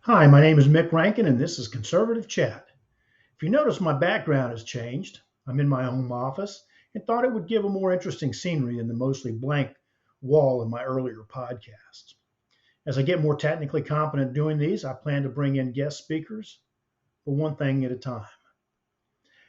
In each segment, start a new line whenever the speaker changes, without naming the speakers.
Hi, my name is Mick Rankin, and this is Conservative Chat. If you notice, my background has changed. I'm in my home office and thought it would give a more interesting scenery than the mostly blank wall in my earlier podcasts. As I get more technically competent doing these, I plan to bring in guest speakers for one thing at a time.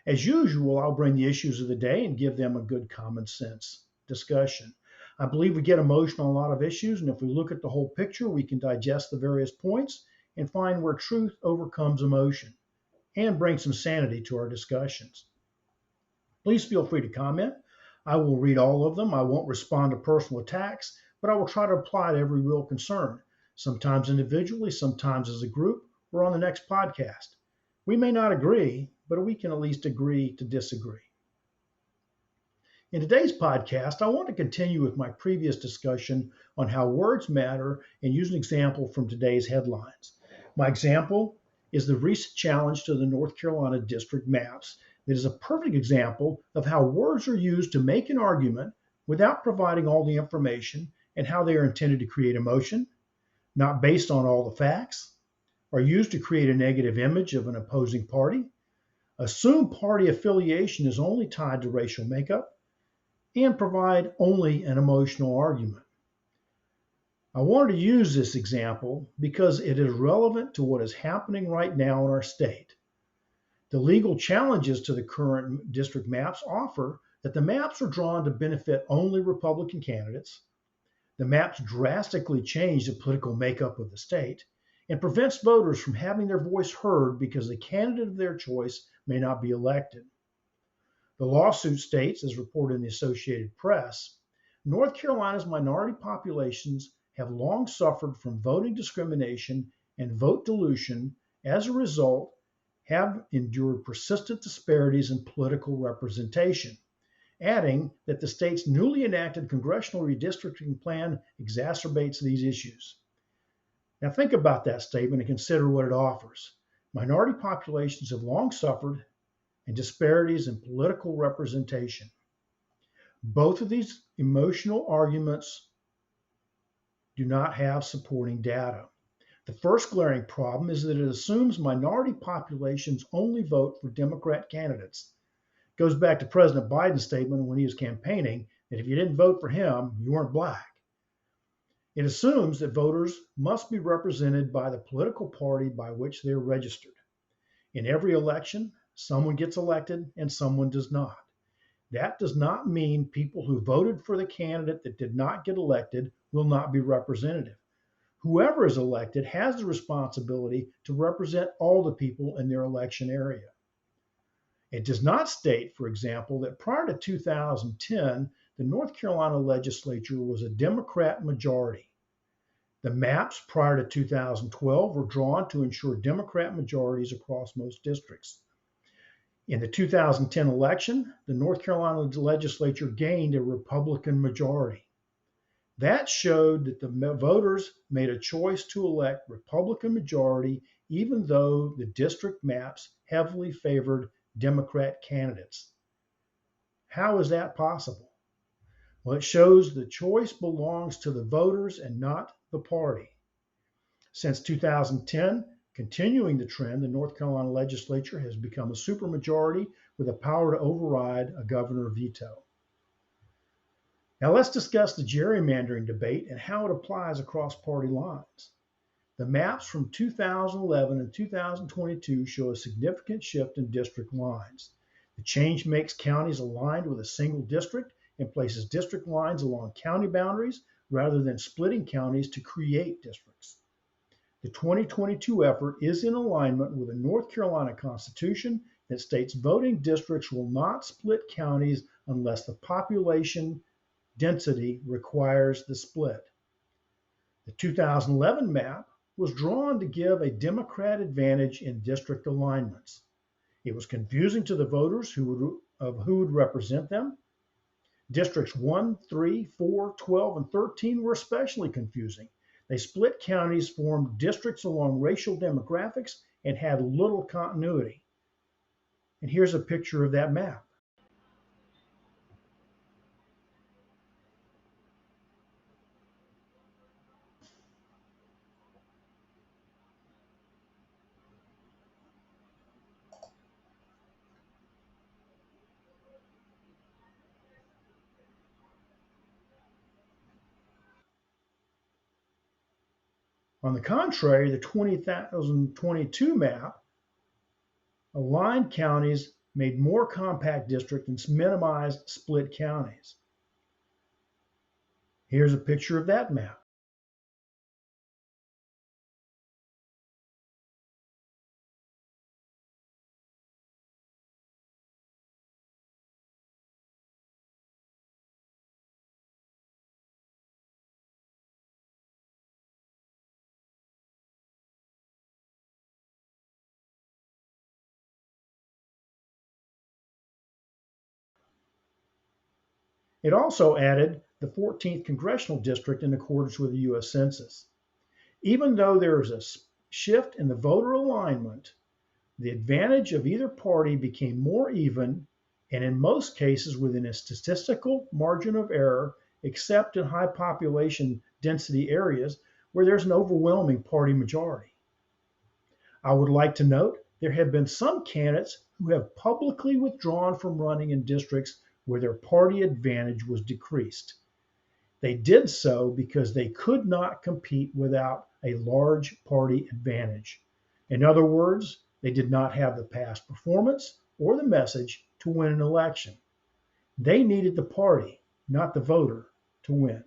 As usual, I'll bring the issues of the day and give them a good common sense discussion. I believe we get emotional on a lot of issues, and if we look at the whole picture, we can digest the various points and find where truth overcomes emotion and bring some sanity to our discussions. Please feel free to comment. I will read all of them. I won't respond to personal attacks, but I will try to apply to every real concern, sometimes individually, sometimes as a group, or on the next podcast. We may not agree, but we can at least agree to disagree. In today's podcast, I want to continue with my previous discussion on how words matter and use an example from today's headlines. My example is the recent challenge to the North Carolina district maps that is a perfect example of how words are used to make an argument without providing all the information and how they are intended to create emotion, not based on all the facts, are used to create a negative image of an opposing party, assume party affiliation is only tied to racial makeup, and provide only an emotional argument. I wanted to use this example because it is relevant to what is happening right now in our state. The legal challenges to the current district maps offer that the maps are drawn to benefit only Republican candidates. The maps drastically change the political makeup of the state and prevents voters from having their voice heard because the candidate of their choice may not be elected. The lawsuit states, as reported in the Associated Press, North Carolina's minority populations have long suffered from voting discrimination and vote dilution. As a result, have endured persistent disparities in political representation, adding that the state's newly enacted congressional redistricting plan exacerbates these issues. Now think about that statement and consider what it offers. Minority populations have long suffered and disparities in political representation. Both of these emotional arguments do not have supporting data. The first glaring problem is that it assumes minority populations only vote for Democrat candidates. It goes back to President Biden's statement when he was campaigning that if you didn't vote for him, you weren't black. It assumes that voters must be represented by the political party by which they're registered. In every election, someone gets elected and someone does not. That does not mean people who voted for the candidate that did not get elected will not be representative. Whoever is elected has the responsibility to represent all the people in their election area. It does not state, for example, that prior to 2010, the North Carolina legislature was a Democrat majority. The maps prior to 2012 were drawn to ensure Democrat majorities across most districts. In the 2010 election, the North Carolina legislature gained a Republican majority. That showed that the voters made a choice to elect Republican majority, even though the district maps heavily favored Democrat candidates. How is that possible? Well, it shows the choice belongs to the voters and not the party. Since 2010, continuing the trend, the North Carolina legislature has become a supermajority with the power to override a governor veto. Now let's discuss the gerrymandering debate and how it applies across party lines. The maps from 2011 and 2022 show a significant shift in district lines. The change makes counties aligned with a single district and places district lines along county boundaries rather than splitting counties to create districts. The 2022 effort is in alignment with the North Carolina Constitution that states voting districts will not split counties unless the population density requires the split. The 2011 map was drawn to give a Democrat advantage in district alignments. It was confusing to the voters who would represent them. Districts 1, 3, 4, 12, and 13 were especially confusing. They split counties, formed districts along racial demographics, and had little continuity. And here's a picture of that map. On the contrary, the 2022 map aligned counties, made more compact districts, and minimized split counties. Here's a picture of that map. It also added the 14th congressional district in accordance with the U.S. Census. Even though there is a shift in the voter alignment, the advantage of either party became more even and in most cases within a statistical margin of error, except in high population density areas where there's an overwhelming party majority. I would like to note there have been some candidates who have publicly withdrawn from running in districts where their party advantage was decreased. They did so because they could not compete without a large party advantage. In other words, they did not have the past performance or the message to win an election. They needed the party, not the voter, to win.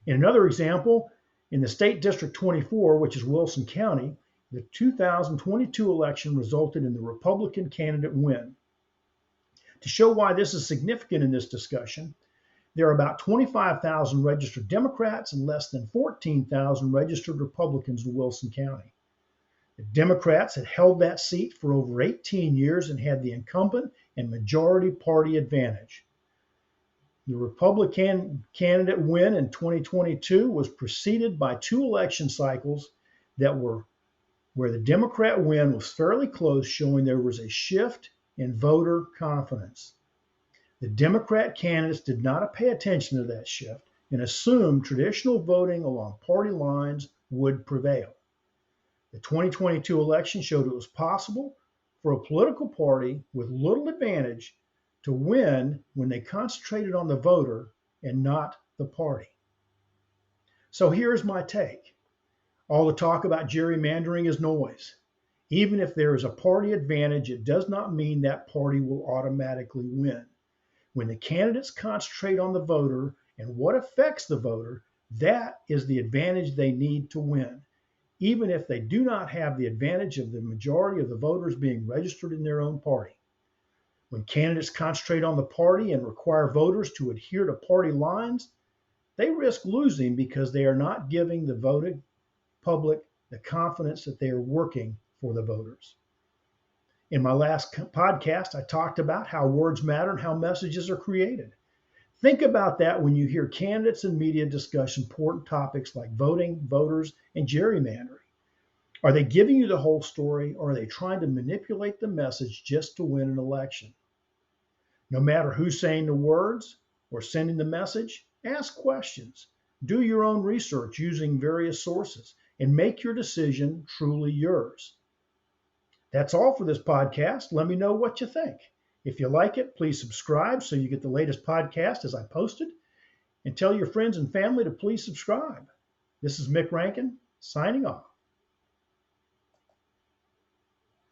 In another example, in the State District 24, which is Wilson County, the 2022 election resulted in the Republican candidate win. To show why this is significant in this discussion, there are about 25,000 registered Democrats and less than 14,000 registered Republicans in Wilson County. The Democrats had held that seat for over 18 years and had the incumbent and majority party advantage. The Republican candidate win in 2022 was preceded by 2 election cycles that were where the Democrat win was fairly close, showing there was a shift in voter confidence. The Democrat candidates did not pay attention to that shift and assumed traditional voting along party lines would prevail. The 2022 election showed it was possible for a political party with little advantage to win when they concentrated on the voter and not the party. So here's my take. All the talk about gerrymandering is noise. Even if there is a party advantage, it does not mean that party will automatically win. When the candidates concentrate on the voter and what affects the voter, that is the advantage they need to win, even if they do not have the advantage of the majority of the voters being registered in their own party. When candidates concentrate on the party and require voters to adhere to party lines, they risk losing because they are not giving the voting public the confidence that they are working for the voters. In my last podcast, I talked about how words matter and how messages are created. Think about that when you hear candidates and media discuss important topics like voting, voters, and gerrymandering. Are they giving you the whole story, or are they trying to manipulate the message just to win an election? No matter who's saying the words or sending the message, ask questions. Do your own research using various sources and make your decision truly yours. That's all for this podcast. Let me know what you think. If you like it, please subscribe so you get the latest podcast as I post it, and tell your friends and family to please subscribe. This is Mick Rankin, signing off.